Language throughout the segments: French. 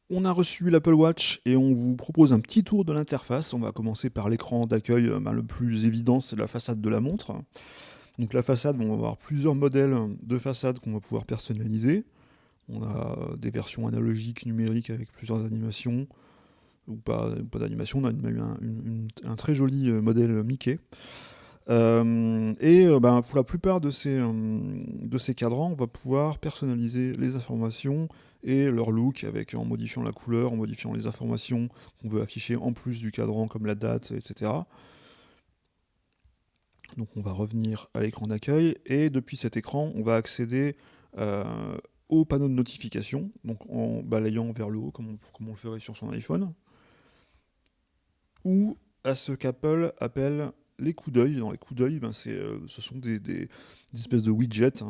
On a reçu l'Apple Watch et on vous propose un petit tour de l'interface. On va commencer par l'écran d'accueil le plus évident, c'est la façade de la montre. Donc la façade, on va avoir plusieurs modèles de façade qu'on va pouvoir personnaliser. On a des versions analogiques, numériques avec plusieurs animations, ou pas d'animation. On a même eu un très joli modèle Mickey. Pour la plupart de ces cadrans, on va pouvoir personnaliser les informations et leur look en modifiant la couleur, en modifiant les informations qu'on veut afficher en plus du cadran, comme la date, etc. Donc on va revenir à l'écran d'accueil et depuis cet écran, on va accéder au panneau de notification, donc en balayant vers le haut comme on le ferait sur son iPhone, ou à ce qu'Apple appelle les coups d'œil. Dans les coups d'œil, ce sont des espèces de widgets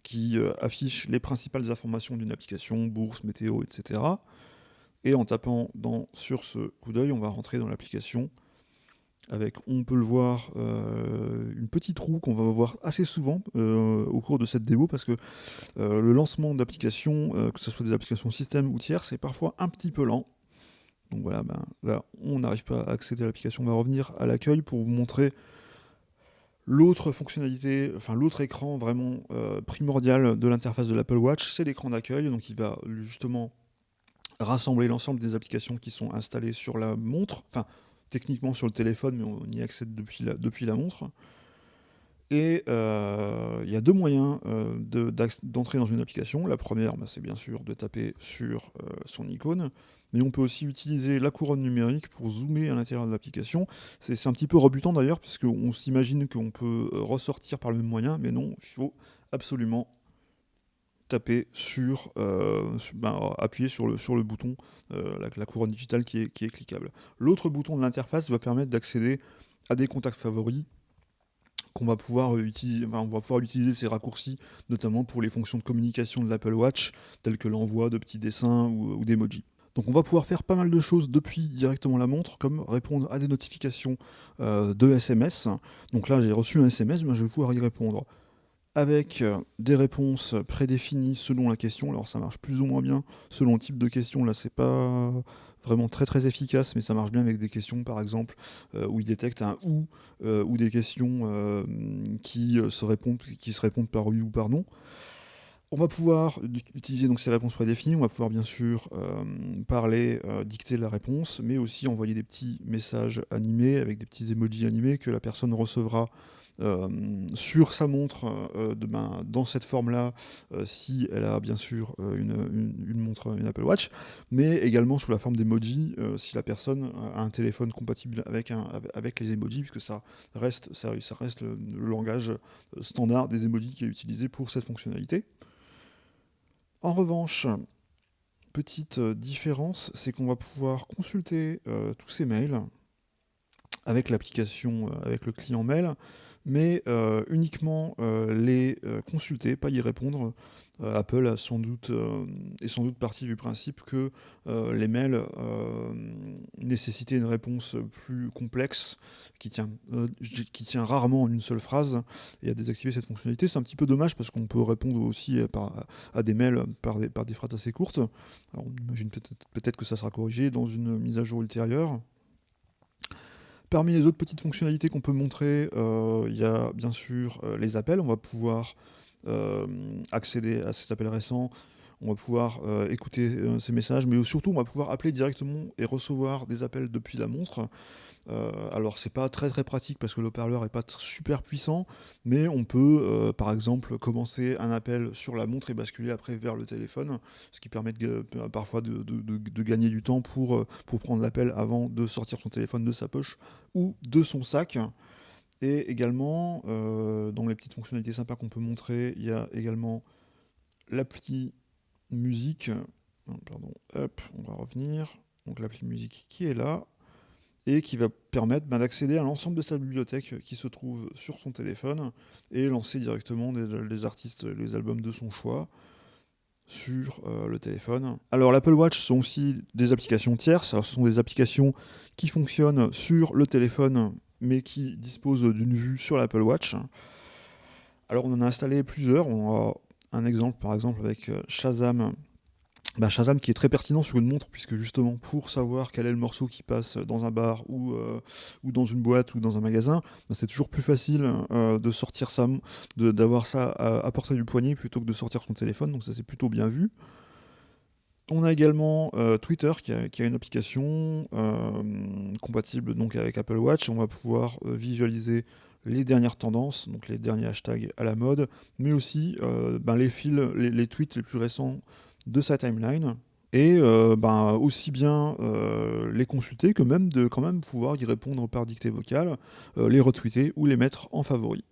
qui affichent les principales informations d'une application, bourse, météo, etc. Et en tapant sur ce coup d'œil, on va rentrer dans l'application avec, on peut le voir, une petite roue qu'on va voir assez souvent au cours de cette démo, parce que le lancement d'applications, que ce soit des applications système ou tiers, c'est parfois un petit peu lent. Donc voilà, là, on n'arrive pas à accéder à l'application. On va revenir à l'accueil pour vous montrer l'autre fonctionnalité, enfin l'autre écran vraiment primordial de l'interface de l'Apple Watch, c'est l'écran d'accueil. Donc il va justement rassembler l'ensemble des applications qui sont installées sur la montre, enfin techniquement sur le téléphone, mais on y accède depuis la montre. Et il y a deux moyens d'entrer dans une application. La première, c'est bien sûr de taper sur son icône, mais on peut aussi utiliser la couronne numérique pour zoomer à l'intérieur de l'application. C'est un petit peu rebutant d'ailleurs, puisqu'on s'imagine qu'on peut ressortir par le même moyen, mais non, il faut absolument taper appuyer sur le bouton, la couronne digitale qui est cliquable. L'autre bouton de l'interface va permettre d'accéder à des contacts favoris qu'on va pouvoir utiliser, on va pouvoir utiliser ces raccourcis, notamment pour les fonctions de communication de l'Apple Watch, telles que l'envoi de petits dessins ou d'emojis. Donc on va pouvoir faire pas mal de choses depuis directement la montre, comme répondre à des notifications de SMS. Donc là, j'ai reçu un SMS, je vais pouvoir y répondre avec des réponses prédéfinies selon la question. Alors ça marche plus ou moins bien selon le type de question. Là, c'est pas vraiment très très efficace, mais ça marche bien avec des questions, par exemple, où il détecte un ou des questions qui se répondent par oui ou par non. On va pouvoir utiliser donc ces réponses prédéfinies. On va pouvoir bien sûr parler, dicter la réponse, mais aussi envoyer des petits messages animés avec des petits emojis animés que la personne recevra sur sa montre dans cette forme-là, si elle a bien sûr une montre, une Apple Watch, mais également sous la forme d'emoji si la personne a un téléphone compatible avec les emojis, puisque ça reste le langage standard des emojis qui est utilisé pour cette fonctionnalité. En revanche, petite différence, c'est qu'on va pouvoir consulter tous ces mails avec l'application, avec le client mail, mais uniquement les consulter, pas y répondre. Apple est sans doute parti du principe que les mails nécessitaient une réponse plus complexe, qui tient rarement en une seule phrase, et à désactiver cette fonctionnalité. C'est un petit peu dommage parce qu'on peut répondre aussi à des mails par des phrases assez courtes. Alors, on imagine peut-être que ça sera corrigé dans une mise à jour ultérieure. Parmi les autres petites fonctionnalités qu'on peut montrer, il y a bien sûr les appels. On va pouvoir accéder à ces appels récents, on va pouvoir écouter ces messages, mais surtout on va pouvoir appeler directement et recevoir des appels depuis la montre. Alors c'est pas très très pratique parce que l'haut-parleur est pas super puissant, mais on peut par exemple commencer un appel sur la montre et basculer après vers le téléphone, ce qui permet parfois de gagner du temps pour prendre l'appel avant de sortir son téléphone de sa poche ou de son sac. Et également, dans les petites fonctionnalités sympas qu'on peut montrer, il y a également l'appli musique. Pardon, hop, on va revenir. Donc l'appli musique qui est là et qui va permettre d'accéder à l'ensemble de sa bibliothèque qui se trouve sur son téléphone et lancer directement les artistes, les albums de son choix sur le téléphone. Alors l'Apple Watch sont aussi des applications tierces. Alors, ce sont des applications qui fonctionnent sur le téléphone mais qui disposent d'une vue sur l'Apple Watch. Alors on en a installé plusieurs. On a un exemple par exemple avec Shazam Shazam qui est très pertinent sur une montre, puisque justement, pour savoir quel est le morceau qui passe dans un bar ou dans une boîte ou dans un magasin, c'est toujours plus facile de sortir ça, d'avoir ça à portée du poignet plutôt que de sortir son téléphone, donc ça c'est plutôt bien vu. On a également Twitter qui a une application compatible donc avec Apple Watch. On va pouvoir visualiser les dernières tendances, donc les derniers hashtags à la mode, mais aussi les fils, les tweets les plus récents de sa timeline. Et aussi bien les consulter que même de quand même pouvoir y répondre par dictée vocale, les retweeter ou les mettre en favori.